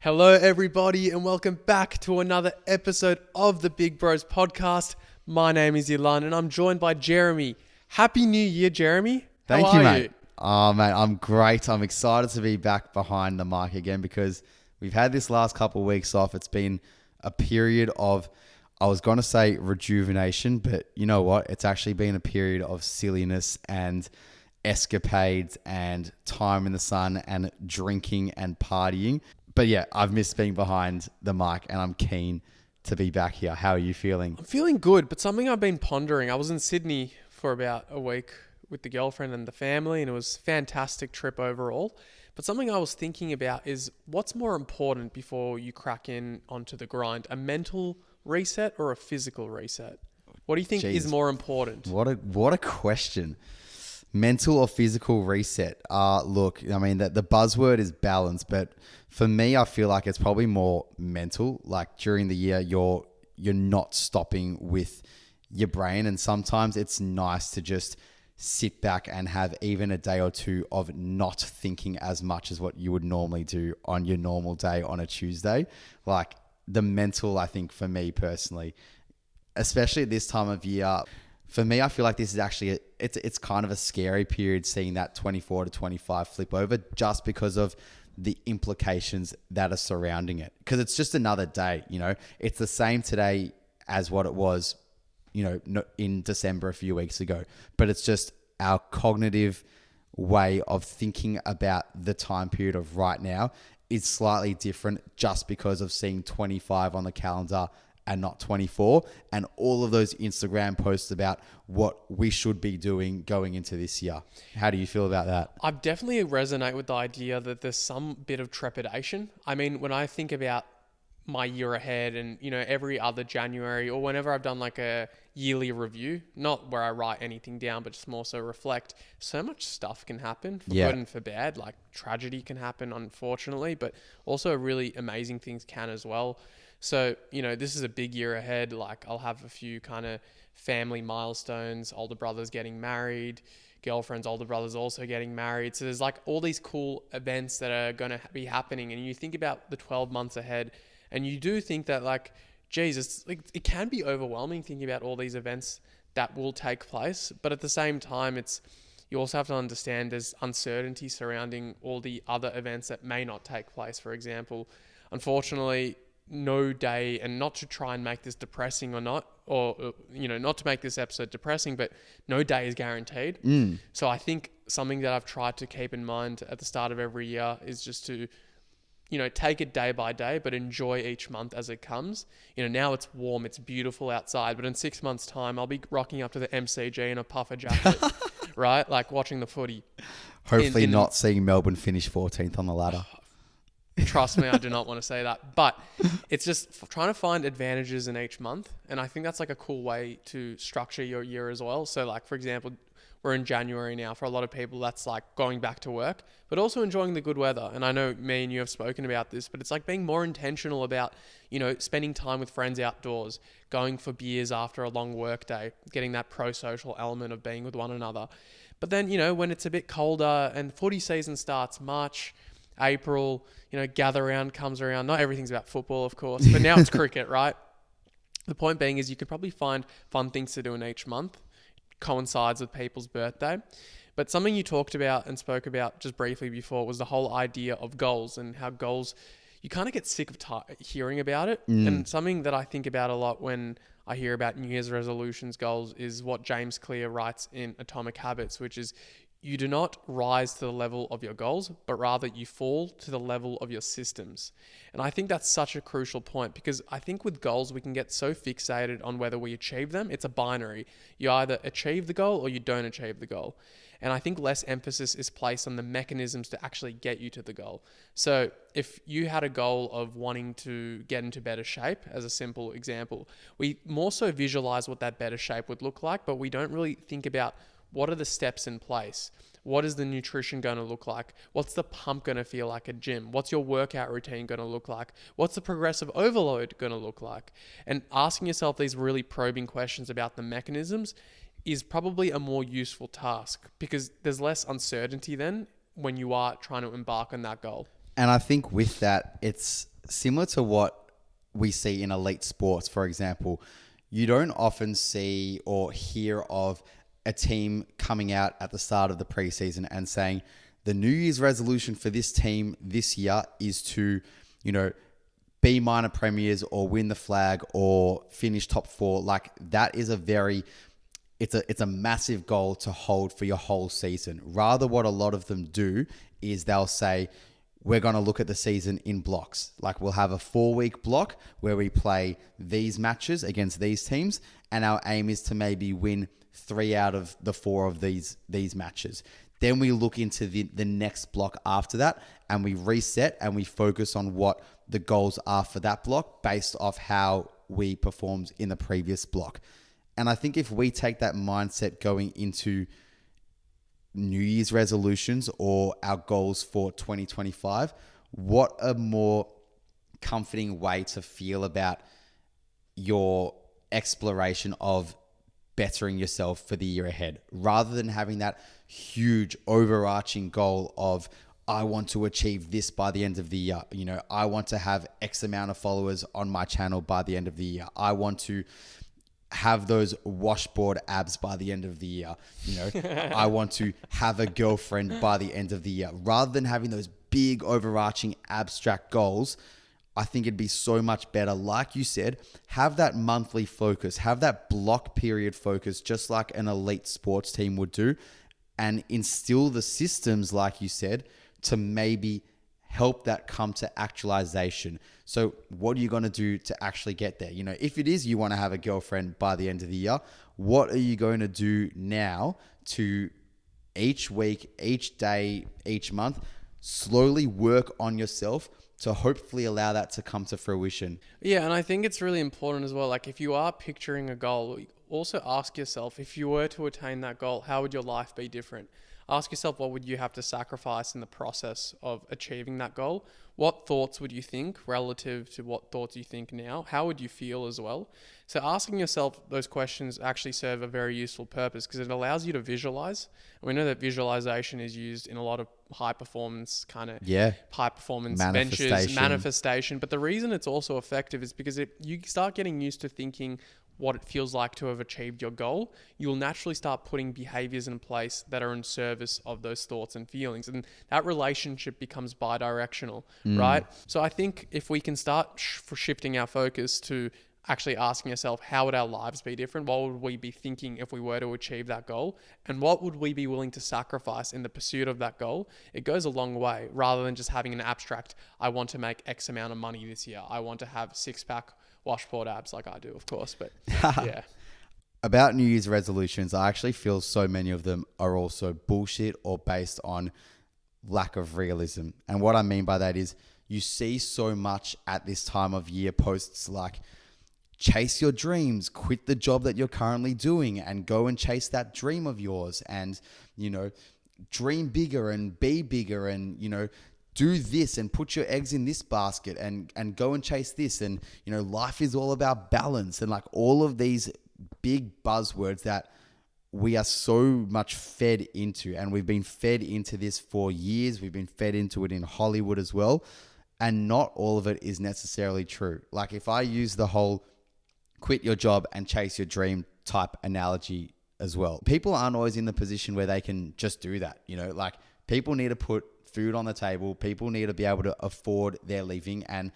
Hello, everybody, and welcome back to another episode of the Big Bros podcast. My name is Ilan, and I'm joined by Jeremy. Happy New Year, Jeremy. Thank How you, are mate. you? Oh, mate, I'm great. I'm excited to be back behind the mic again because we've had this last couple of weeks off. It's been a period of, I was going to say rejuvenation, but you know what? It's actually been a period of silliness and escapades and time in the sun and drinking and partying. But yeah, I've missed being behind the mic and I'm keen to be back here. How are you feeling? I'm feeling good, but something I've been pondering. I was in Sydney for about a week with the girlfriend and the family, and it was a fantastic trip overall. But something I was thinking about is what's more important before you crack in onto the grind, a mental reset or a physical reset? What do you think is Jeez. more important? What a question. Mental or physical reset? Look, I mean, the buzzword is balance, but for me, I feel like it's probably more mental. Like during the year, you're not stopping with your brain, and sometimes it's nice to just sit back and have even a day or two of not thinking as much as what you would normally do on your normal day on a Tuesday. Like the mental, I think for me personally, especially at this time of year. For me, I feel like this is actually it's kind of a scary period seeing that 24 to 25 flip over just because of the implications that are surrounding it. Because it's just another day, you know. It's the same today as what it was, you know, in December a few weeks ago. But it's just our cognitive way of thinking about the time period of right now is slightly different just because of seeing 25 on the calendar and not 24, and all of those Instagram posts about what we should be doing going into this year. How do you feel about that? I definitely resonate with the idea that there's some bit of trepidation. I mean, when I think about my year ahead and, you know, every other January or whenever I've done like a yearly review, not where I write anything down, but just more so reflect, so much stuff can happen for good and for bad. Like tragedy can happen, unfortunately, but also really amazing things can as well. So, you know, this is a big year ahead. Like I'll have a few kind of family milestones, older brothers getting married, girlfriend's older brothers also getting married. So there's like all these cool events that are going to be happening. And you think about the 12 months ahead and you do think that like, Jesus, like it can be overwhelming thinking about all these events that will take place. But at the same time, you also have to understand there's uncertainty surrounding all the other events that may not take place. For example, unfortunately, no day, and not to try and make this depressing or not, or, you know, not to make this episode depressing, but no day is guaranteed. So I think something that I've tried to keep in mind at the start of every year is just to, you know, take it day by day, but enjoy each month as it comes. You know, now it's warm, it's beautiful outside, but in 6 months' time, I'll be rocking up to the MCG in a puffer jacket, right? Like watching the footy. Hopefully not seeing Melbourne finish 14th on the ladder. Trust me, I do not want to say that. But it's just trying to find advantages in each month. And I think that's like a cool way to structure your year as well. So like, for example, we're in January now. For a lot of people, that's like going back to work, but also enjoying the good weather. And I know me and you have spoken about this, but it's like being more intentional about, you know, spending time with friends outdoors, going for beers after a long work day, getting that pro-social element of being with one another. But then, you know, when it's a bit colder and footy season starts March, April, you know, gather round comes around. Not everything's about football, of course, but now it's cricket, right? The point being is you could probably find fun things to do in each month, coincides with people's birthday. But something you talked about and spoke about just briefly before was the whole idea of goals and how goals, you kind of get sick of hearing about it. And something that I think about a lot when I hear about New Year's resolutions goals is what James Clear writes in Atomic Habits, which is you do not rise to the level of your goals, but rather you fall to the level of your systems. And I think that's such a crucial point because I think with goals, we can get so fixated on whether we achieve them. It's a binary. You either achieve the goal or you don't achieve the goal. And I think less emphasis is placed on the mechanisms to actually get you to the goal. So if you had a goal of wanting to get into better shape, as a simple example, we more so visualize what that better shape would look like, but we don't really think about what are the steps in place? What is the nutrition going to look like? What's the pump going to feel like at gym? What's your workout routine going to look like? What's the progressive overload going to look like? And asking yourself these really probing questions about the mechanisms is probably a more useful task because there's less uncertainty then when you are trying to embark on that goal. And I think with that, it's similar to what we see in elite sports, for example. You don't often see or hear of a team coming out at the start of the preseason and saying, the New Year's resolution for this team this year is to, be minor premiers or win the flag or finish top four. Like that is it's a massive goal to hold for your whole season. Rather, what a lot of them do is they'll say, we're going to look at the season in blocks. Like we'll have a 4-week block where we play these matches against these teams. And our aim is to maybe win 3 out of the 4 of these matches. Then we look into the next block after that and we reset and we focus on what the goals are for that block based off how we performed in the previous block. And I think if we take that mindset going into New Year's resolutions or our goals for 2025, what a more comforting way to feel about your exploration of bettering yourself for the year ahead, rather than having that huge overarching goal of, I want to achieve this by the end of the year. I want to have X amount of followers on my channel by the end of the year. I want to have those washboard abs by the end of the year. I want to have a girlfriend by the end of the year. Rather than having those big overarching abstract goals, I think it'd be so much better. Like you said, have that monthly focus, have that block period focus, just like an elite sports team would do, and instill the systems, like you said, to maybe help that come to actualization. So what are you going to do to actually get there? If it is you want to have a girlfriend by the end of the year, what are you going to do now to each week, each day, each month, slowly work on yourself to hopefully allow that to come to fruition? Yeah, and I think it's really important as well. Like if you are picturing a goal, also ask yourself, if you were to attain that goal, how would your life be different? Ask yourself, what would you have to sacrifice in the process of achieving that goal? What thoughts would you think relative to what thoughts you think now? How would you feel as well? So asking yourself those questions actually serve a very useful purpose because it allows you to visualize. And we know that visualization is used in a lot of high performance high performance ventures, manifestation. But the reason it's also effective is because you start getting used to thinking what it feels like to have achieved your goal, you'll naturally start putting behaviors in place that are in service of those thoughts and feelings. And that relationship becomes bi-directional, right? So I think if we can start shifting our focus to actually asking ourselves, how would our lives be different? What would we be thinking if we were to achieve that goal? And what would we be willing to sacrifice in the pursuit of that goal? It goes a long way, rather than just having an abstract, I want to make X amount of money this year. I want to have 6-pack washboard abs like I do, of course. But yeah. About New Year's resolutions, I actually feel so many of them are also bullshit or based on lack of realism. And what I mean by that is you see so much at this time of year posts like, chase your dreams, quit the job that you're currently doing and go and chase that dream of yours, and, dream bigger and be bigger, and, do this and put your eggs in this basket and go and chase this. And, life is all about balance, and like all of these big buzzwords that we are so much fed into, and we've been fed into this for years. We've been fed into it in Hollywood as well. And not all of it is necessarily true. Like if I use the whole quit your job and chase your dream type analogy as well, people aren't always in the position where they can just do that. Like people need to put food on the table. People need to be able to afford their living. And,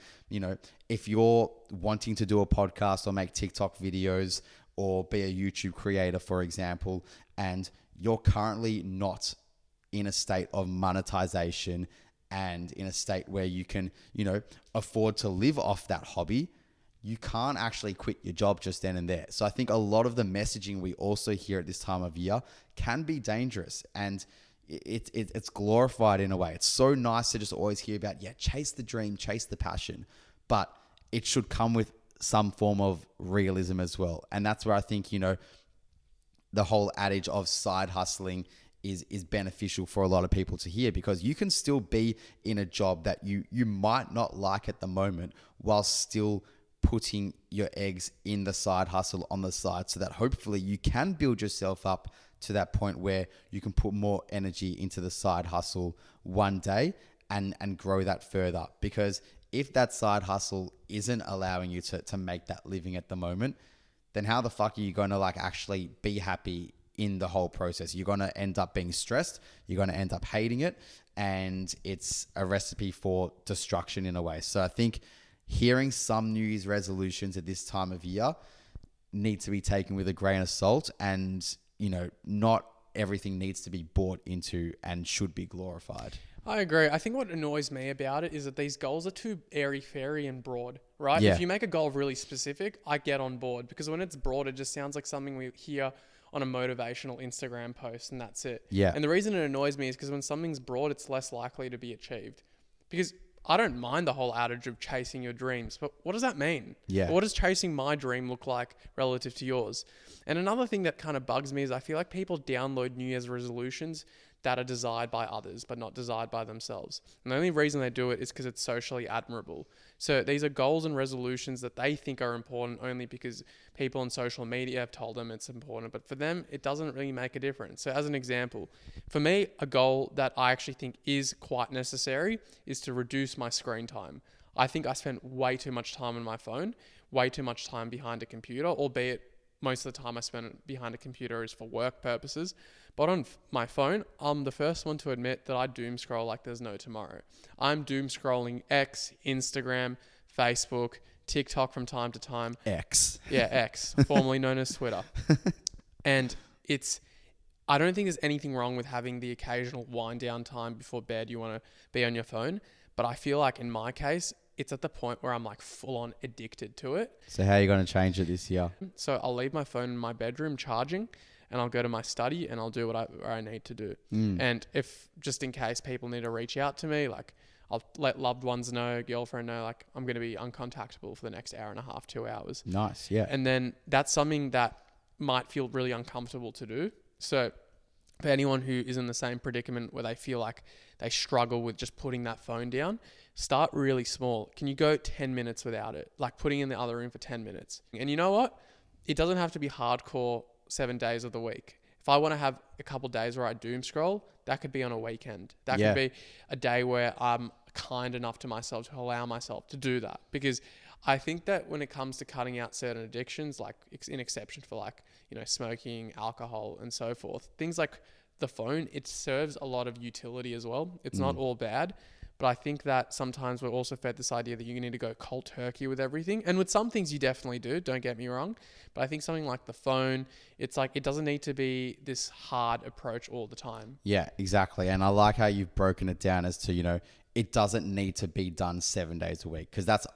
if you're wanting to do a podcast or make TikTok videos or be a YouTube creator, for example, and you're currently not in a state of monetization and in a state where you can, afford to live off that hobby, you can't actually quit your job just then and there. So I think a lot of the messaging we also hear at this time of year can be dangerous, and it's glorified in a way. It's so nice to just always hear about, chase the dream, chase the passion, but it should come with some form of realism as well. And that's where I think, the whole adage of side hustling is beneficial for a lot of people to hear, because you can still be in a job that you might not like at the moment while still putting your eggs in the side hustle on the side, so that hopefully you can build yourself up to that point where you can put more energy into the side hustle one day and grow that further. Because if that side hustle isn't allowing you to make that living at the moment, then how the fuck are you going to like actually be happy in the whole process? You're going to end up being stressed. You're going to end up hating it. And it's a recipe for destruction in a way. So I think hearing some New Year's resolutions at this time of year need to be taken with a grain of salt, and, you know, not everything needs to be bought into and should be glorified. I agree. I think what annoys me about it is that these goals are too airy-fairy and broad, right? Yeah. If you make a goal really specific, I get on board, because when it's broad, it just sounds like something we hear on a motivational Instagram post, and that's it. Yeah. And the reason it annoys me is because when something's broad, it's less likely to be achieved. Because I don't mind the whole adage of chasing your dreams, but what does that mean? Yeah. What does chasing my dream look like relative to yours? And another thing that kind of bugs me is I feel like people download New Year's resolutions that are desired by others, but not desired by themselves. And the only reason they do it is because it's socially admirable. So these are goals and resolutions that they think are important only because people on social media have told them it's important. But for them, it doesn't really make a difference. So as an example, for me, a goal that I actually think is quite necessary is to reduce my screen time. I think I spend way too much time on my phone, way too much time behind a computer, albeit most of the time I spend behind a computer is for work purposes. But on my phone, I'm the first one to admit that I doom scroll like there's no tomorrow. I'm doom scrolling X, Instagram, Facebook, TikTok from time to time. X. Yeah, X, formerly known as Twitter. And I don't think there's anything wrong with having the occasional wind down time before bed you want to be on your phone. But I feel like in my case, it's at the point where I'm like full on addicted to it. So how are you going to change it this year? So I'll leave my phone in my bedroom charging, and I'll go to my study and I'll do what I need to do. And if, just in case people need to reach out to me, like I'll let loved ones know, girlfriend know, like I'm going to be uncontactable for the next hour and a half, 2 hours. Nice. Yeah. And then that's something that might feel really uncomfortable to do. So for anyone who is in the same predicament where they feel like they struggle with just putting that phone down, start really small. Can you go 10 minutes without it? Like putting it in the other room for 10 minutes. And you know what? It doesn't have to be hardcore 7 days of the week. If I want to have a couple of days where I doom scroll, that could be on a weekend. That could be a day where I'm kind enough to myself to allow myself to do that. Because I think that when it comes to cutting out certain addictions, like in exception for like, you know, smoking, alcohol and so forth, things like the phone, it serves a lot of utility as well. It's not all bad. But I think that sometimes we're also fed this idea that you need to go cold turkey with everything. And with some things you definitely do, don't get me wrong. But I think something like the phone, it's like it doesn't need to be this hard approach all the time. Yeah, exactly. And I like how you've broken it down as to, you know, it doesn't need to be done 7 days a week, because that's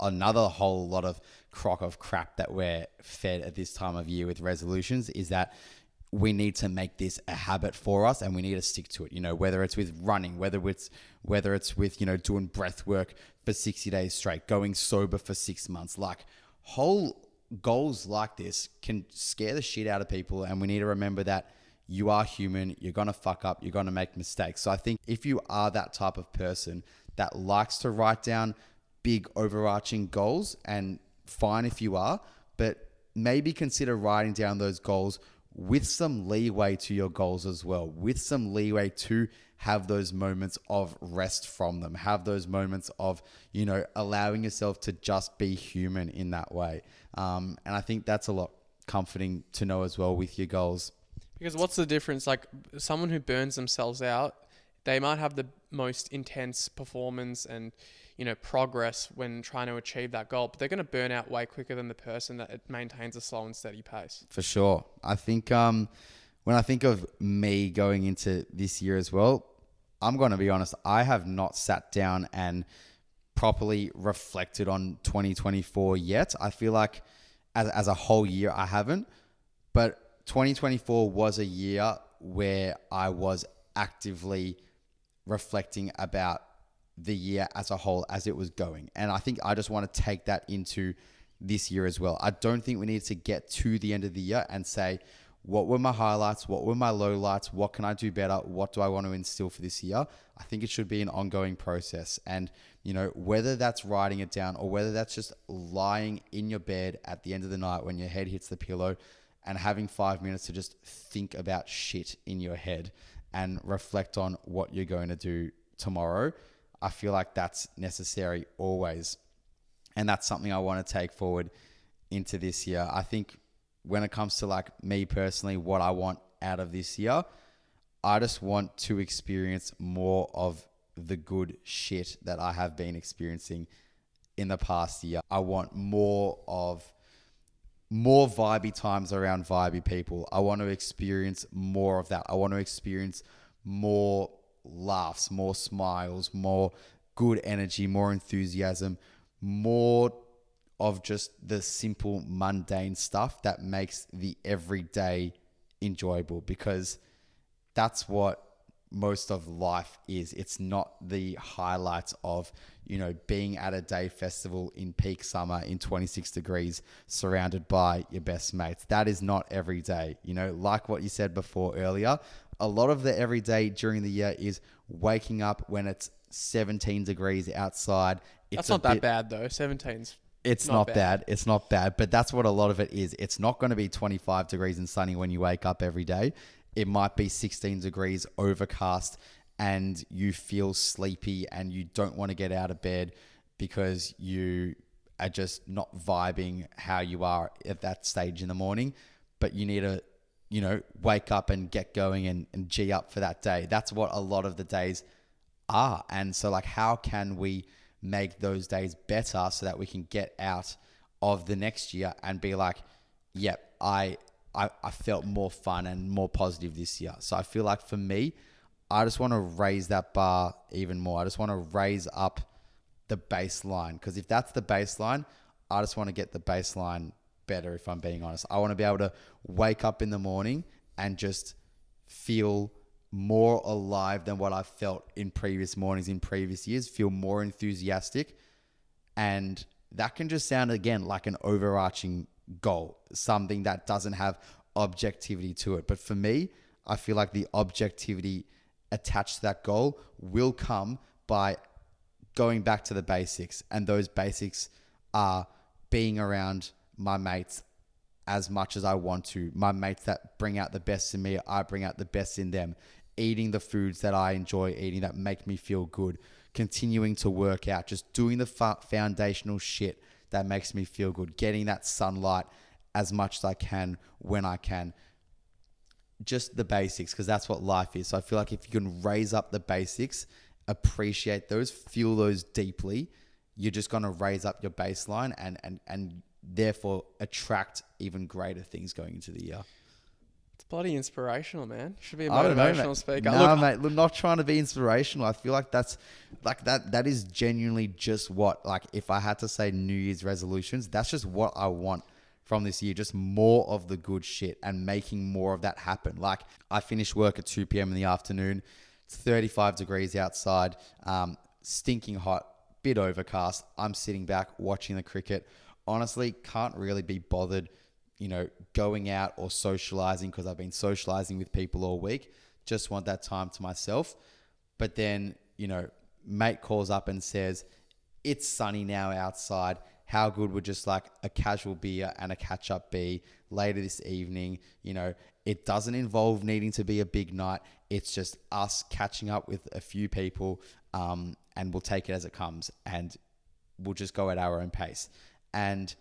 another whole lot of crock of crap that we're fed at this time of year with resolutions, is that we need to make this a habit for us and we need to stick to it, you know, whether it's with running, whether it's with, you know, doing breath work for 60 days straight, going sober for 6 months. Like, whole goals like this can scare the shit out of people, and we need to remember that you are human, you're going to fuck up, you're going to make mistakes. So I think if you are that type of person that likes to write down big overarching goals, and fine if you are, but maybe consider writing down those goals with some leeway to your goals as well, with some leeway to have those moments of rest from them, have those moments of, you know, allowing yourself to just be human in that way. And I think that's a lot comforting to know as well with your goals. Because what's the difference? Like someone who burns themselves out, they might have the most intense performance and, you know, progress when trying to achieve that goal, but they're going to burn out way quicker than the person that maintains a slow and steady pace. For sure. I think when I think of me going into this year as well, I'm going to be honest, I have not sat down and properly reflected on 2024 yet. I feel like as a whole year, I haven't, but 2024 was a year where I was actively reflecting about the year as a whole as it was going. And I think I just want to take that into this year as well. I don't think we need to get to the end of the year and say, what were my highlights? What were my lowlights? What can I do better? What do I want to instill for this year? I think it should be an ongoing process. And, you know, whether that's writing it down or whether that's just lying in your bed at the end of the night when your head hits the pillow and having 5 minutes to just think about shit in your head and reflect on what you're going to do tomorrow. I feel like that's necessary always. And that's something I want to take forward into this year. I think when it comes to like me personally, what I want out of this year, I just want to experience more of the good shit that I have been experiencing in the past year. I want more vibey times around vibey people. I want to experience more of that. I want to experience more laughs, more smiles, more good energy, more enthusiasm, more of just the simple mundane stuff that makes the everyday enjoyable, because that's what most of life is. It's not the highlights of, being at a day festival in peak summer in 26 degrees surrounded by your best mates. That is not every day. Like what you said before earlier, a lot of the everyday during the year is waking up when it's 17 degrees outside. That's not that bad though. 17's It's not bad. It's not bad, but that's what a lot of it is. It's not going to be 25 degrees and sunny when you wake up every day. It might be 16 degrees overcast and you feel sleepy and you don't want to get out of bed because you are just not vibing how you are at that stage in the morning. But you need to, wake up and get going and G up for that day. That's what a lot of the days are. And so like, how can we make those days better so that we can get out of the next year and be like, yep, I felt more fun and more positive this year. So I feel like for me, I just want to raise that bar even more. I just want to raise up the baseline, because if that's the baseline, I just want to get the baseline better, if I'm being honest. I want to be able to wake up in the morning and just feel more alive than what I've felt in previous mornings, in previous years, feel more enthusiastic. And that can just sound, again, like an overarching goal, something that doesn't have objectivity to it. But for me, I feel like the objectivity attached to that goal will come by going back to the basics. And those basics are being around my mates as much as I want to. My mates that bring out the best in me, I bring out the best in them. Eating the foods that I enjoy eating that make me feel good. Continuing to work out, just doing the foundational shit that makes me feel good. Getting that sunlight as much as I can when I can. Just the basics, because that's what life is. So I feel like if you can raise up the basics, appreciate those, feel those deeply, you're just going to raise up your baseline and therefore attract even greater things going into the year. It's bloody inspirational, man. Should be a I don't know, motivational mate. speaker. No, mate, look, not trying to be inspirational. I feel like that's like that is genuinely just what, like, if I had to say New Year's resolutions, that's just what I want from this year. Just more of the good shit and making more of that happen. Like, I finished work at 2 p.m. in the afternoon. It's 35 degrees outside, stinking hot, bit overcast. I'm sitting back watching the cricket. Honestly, can't really be bothered, going out or socializing, because I've been socializing with people all week. Just want that time to myself. But then, mate calls up and says, it's sunny now outside. How good would just like a casual beer and a catch up be later this evening? It doesn't involve needing to be a big night. It's just us catching up with a few people, and we'll take it as it comes, and we'll just go at our own pace. And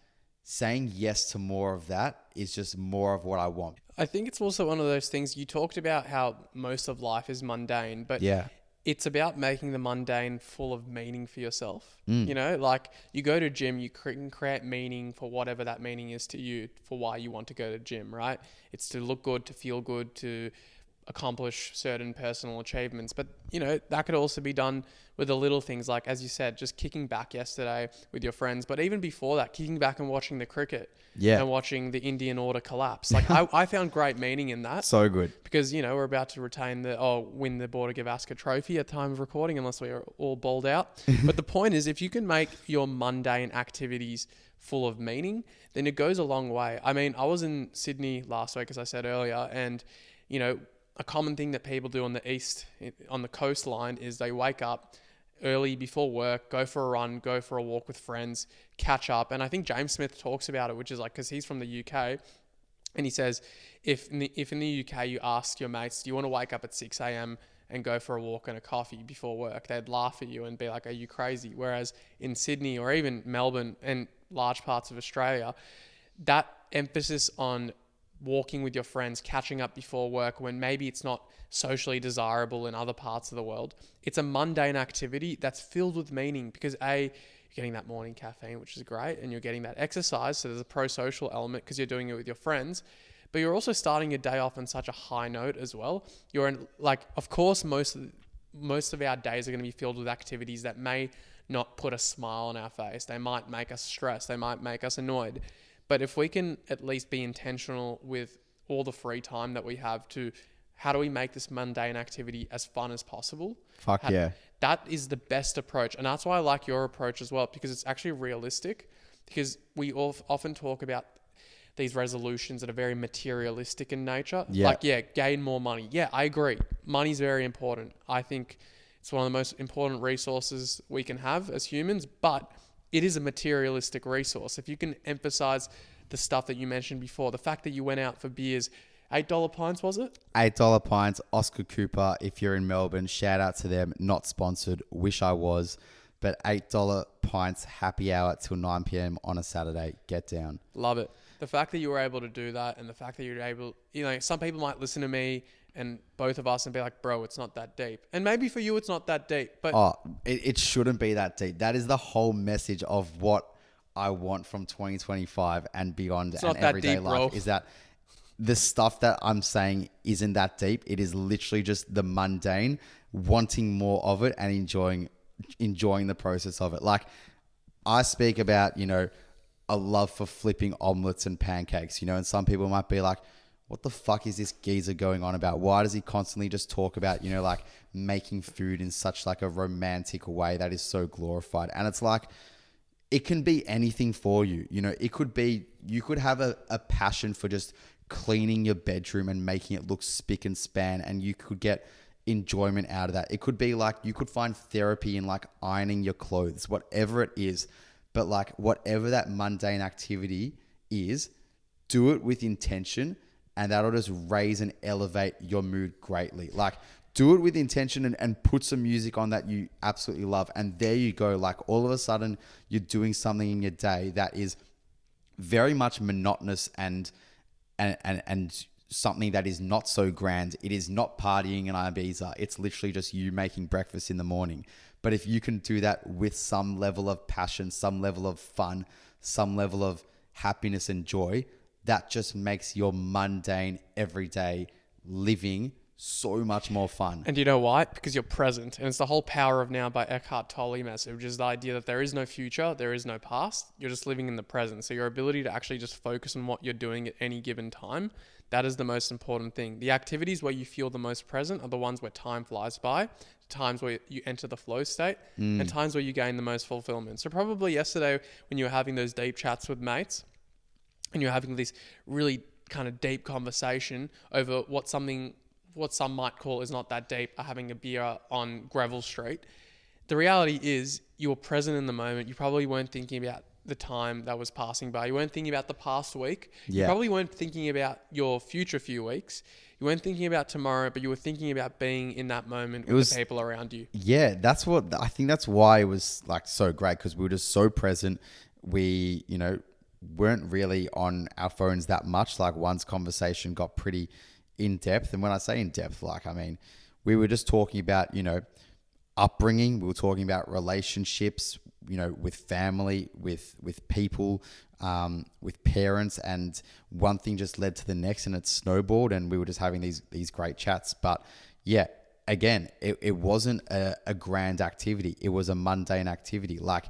saying yes to more of that is just more of what I want. I think it's also one of those things, you talked about how most of life is mundane, but Yeah. it's about making the mundane full of meaning for yourself. Like you go to gym, you can create meaning for whatever that meaning is to you, for why you want to go to gym, right? It's to look good, to feel good, to accomplish certain personal achievements. But, that could also be done with the little things, like, as you said, just kicking back yesterday with your friends. But even before that, kicking back and watching the cricket and watching the Indian order collapse. Like, I found great meaning in that. So good. Because, we're about to win the Border Gavaskar trophy at time of recording, unless we are all balled out. But the point is, if you can make your mundane activities full of meaning, then it goes a long way. I mean, I was in Sydney last week, as I said earlier, and, a common thing that people do on the coastline is they wake up early before work, go for a run, go for a walk with friends, catch up. And I think James Smith talks about it, which is like, because he's from the UK, and he says, if in the UK you ask your mates, do you want to wake up at 6 a.m. and go for a walk and a coffee before work. They'd laugh at you and be like, are you crazy? Whereas in Sydney or even Melbourne and large parts of Australia, that emphasis on walking with your friends, catching up before work when maybe it's not socially desirable in other parts of the world. It's a mundane activity that's filled with meaning because you're getting that morning caffeine, which is great, and you're getting that exercise. So there's a pro-social element because you're doing it with your friends, but you're also starting your day off on such a high note as well. Of course, most of our days are going to be filled with activities that may not put a smile on our face. They might make us stressed. They might make us annoyed. But if we can at least be intentional with all the free time that we have to, how do we make this mundane activity as fun as possible? Yeah. That is the best approach. And that's why I like your approach as well, because it's actually realistic. Because we often talk about these resolutions that are very materialistic in nature. Yeah. Gain more money. Yeah, I agree. Money's very important. I think it's one of the most important resources we can have as humans, but it is a materialistic resource. If you can emphasize the stuff that you mentioned before, the fact that you went out for beers, $8 pints, was it? $8 pints, Oscar Cooper. If you're in Melbourne, shout out to them. Not sponsored. Wish I was. But $8 pints, happy hour till 9 p.m. on a Saturday. Get down. Love it. The fact that you were able to do that, and the fact that you're able, some people might listen to me and both of us and be like, bro, it's not that deep. And maybe for you, it's not that deep. But it shouldn't be that deep. That is the whole message of what I want from 2025 and beyond and everyday life, is that the stuff that I'm saying isn't that deep. It is literally just the mundane, wanting more of it and enjoying the process of it. Like I speak about, a love for flipping omelets and pancakes, and some people might be like, what the fuck is this geezer going on about? Why does he constantly just talk about, making food in such like a romantic way that is so glorified? And it's like, it can be anything for you. It could be, you could have a passion for just cleaning your bedroom and making it look spick and span, and you could get enjoyment out of that. It could be like, you could find therapy in like ironing your clothes, whatever it is. But like whatever that mundane activity is, do it with intention, and that'll just raise and elevate your mood greatly. Like do it with intention and put some music on that you absolutely love. And there you go. Like all of a sudden you're doing something in your day that is very much monotonous and something that is not so grand. It is not partying in Ibiza. It's literally just you making breakfast in the morning. But if you can do that with some level of passion, some level of fun, some level of happiness and joy, that just makes your mundane, everyday living so much more fun. And you know why? Because you're present. And it's the whole Power of Now by Eckhart Tolle message, which is the idea that there is no future, there is no past. You're just living in the present. So your ability to actually just focus on what you're doing at any given time, that is the most important thing. The activities where you feel the most present are the ones where time flies by, times where you enter the flow state, and times where you gain the most fulfillment. So probably yesterday when you were having those deep chats with mates and you're having this really kind of deep conversation over what some might call is not that deep, are having a beer on Greville Street. The reality is you were present in the moment. You probably weren't thinking about the time that was passing by. You weren't thinking about the past week. Yeah. You probably weren't thinking about your future few weeks. You weren't thinking about tomorrow, but you were thinking about being in that moment with the people around you. Yeah, I think that's why it was like so great, because we were just so present. We, weren't really on our phones that much. Like one's conversation got pretty in depth. And when I say in depth, we were just talking about, upbringing. We were talking about relationships, with family, with people, with parents, and one thing just led to the next and it snowballed, and we were just having these great chats. But yeah, again, it wasn't a grand activity. It was a mundane activity. Like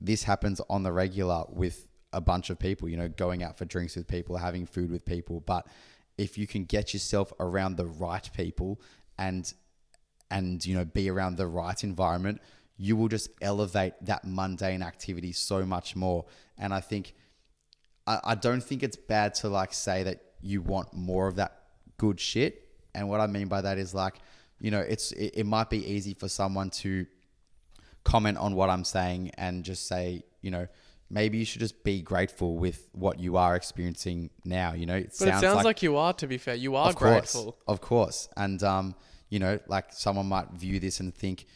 this happens on the regular with a bunch of people, going out for drinks with people, having food with people. But if you can get yourself around the right people and be around the right environment, you will just elevate that mundane activity so much more. And I think, I don't think it's bad to say that you want more of that good shit. And what I mean by that is it might be easy for someone to comment on what I'm saying and just say, maybe you should just be grateful with what you are experiencing now. It sounds like you are, to be fair. You are grateful. Of course. And, like someone might view this and think,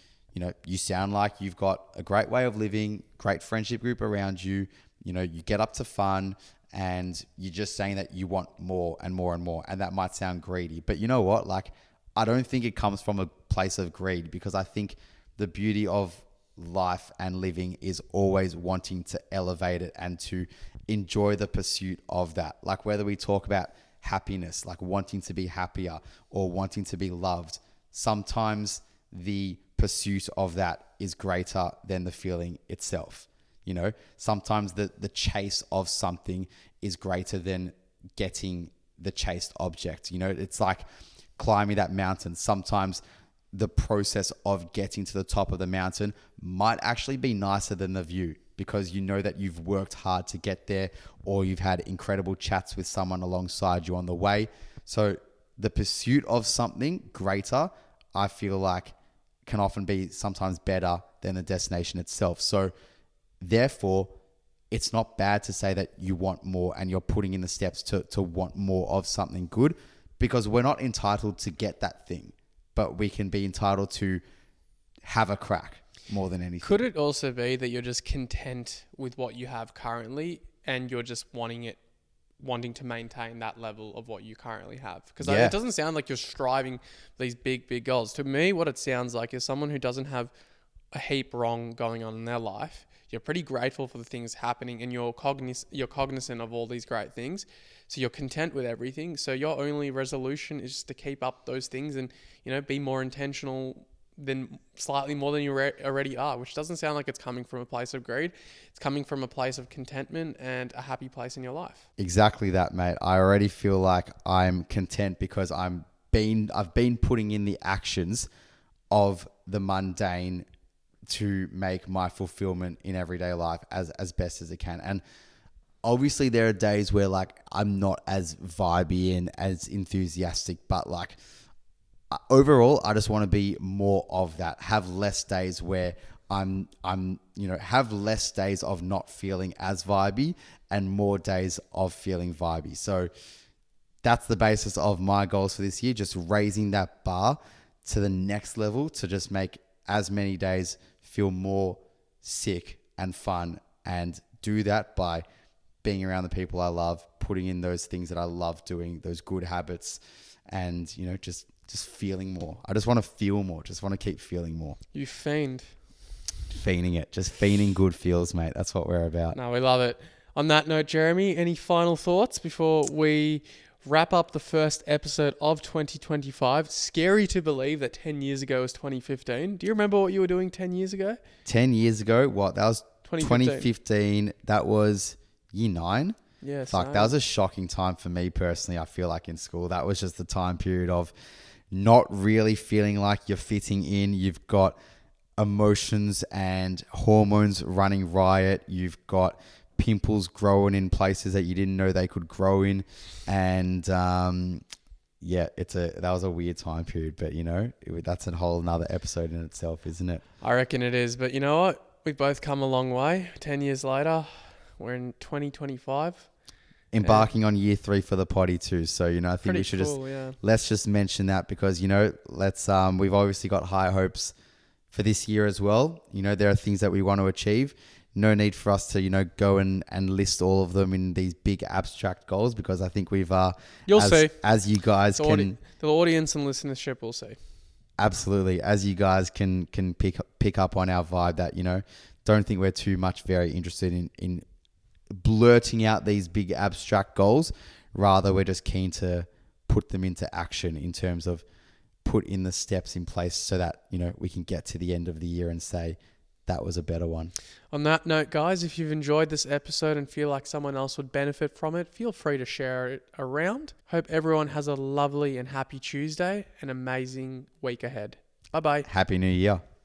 you sound like you've got a great way of living, great friendship group around you, you get up to fun, and you're just saying that you want more and more and more. And that might sound greedy, but you know what? Like, I don't think it comes from a place of greed, because I think the beauty of life and living is always wanting to elevate it and to enjoy the pursuit of that. Like, whether we talk about happiness, like wanting to be happier or wanting to be loved, sometimes the pursuit of that is greater than the feeling itself. Sometimes the chase of something is greater than getting the chased object. It's like climbing that mountain. Sometimes the process of getting to the top of the mountain might actually be nicer than the view, because you know that you've worked hard to get there, or you've had incredible chats with someone alongside you on the way. So the pursuit of something greater, I feel like, can often be sometimes better than the destination itself. So therefore, it's not bad to say that you want more and you're putting in the steps to want more of something good, because we're not entitled to get that thing, but we can be entitled to have a crack more than anything. Could it also be that you're just content with what you have currently, and you're just wanting to maintain that level of what you currently have? Because it doesn't sound like you're striving for these big goals. To me, what it sounds like is someone who doesn't have a heap wrong going on in their life. You're pretty grateful for the things happening, and you're cognizant of all these great things. So you're content with everything. So your only resolution is just to keep up those things and, be more intentional than slightly more than you already are, which doesn't sound like it's coming from a place of greed. It's coming from a place of contentment and a happy place in your life. Exactly that, mate. I already feel like I'm content because I've been putting in the actions of the mundane to make my fulfillment in everyday life as best as it can. And obviously there are days where like I'm not as vibey and as enthusiastic, but like overall, I just want to be more of that. Have less days where have less days of not feeling as vibey and more days of feeling vibey. So that's the basis of my goals for this year, just raising that bar to the next level to just make as many days feel more sick and fun, and do that by being around the people I love, putting in those things that I love doing, those good habits, and, just feeling more. I just want to feel more. Just want to keep feeling more. You fiend. Fiending it. Just fiending good feels, mate. That's what we're about. No, we love it. On that note, Jeremy, any final thoughts before we wrap up the first episode of 2025? Scary to believe that 10 years ago was 2015. Do you remember what you were doing 10 years ago? 10 years ago? What? That was 2015. That was year 9. Yeah, Fuck, that was a shocking time for me personally, I feel like, in school. That was just the time period of not really feeling like you're fitting in. You've got emotions and hormones running riot. You've got pimples growing in places that you didn't know they could grow in. And that was a weird time period. But, that's a whole nother episode in itself, isn't it? I reckon it is. But you know what? We've both come a long way. 10 years later, we're in 2025. Embarking on year 3 for the potty too. So, I think we should let's just mention that because, we've obviously got high hopes for this year as well. There are things that we want to achieve. No need for us to, go and list all of them in these big abstract goals, because I think we've, you'll see, as you guys the audience and listenership will see. Absolutely. As you guys can pick up on our vibe that, don't think we're too much very interested in blurting out these big abstract goals. Rather, we're just keen to put them into action in terms of put in the steps in place so that, we can get to the end of the year and say that was a better one. On that note, guys, if you've enjoyed this episode and feel like someone else would benefit from it, feel free to share it around. Hope everyone has a lovely and happy Tuesday, an amazing week ahead. Bye-bye. Happy New Year.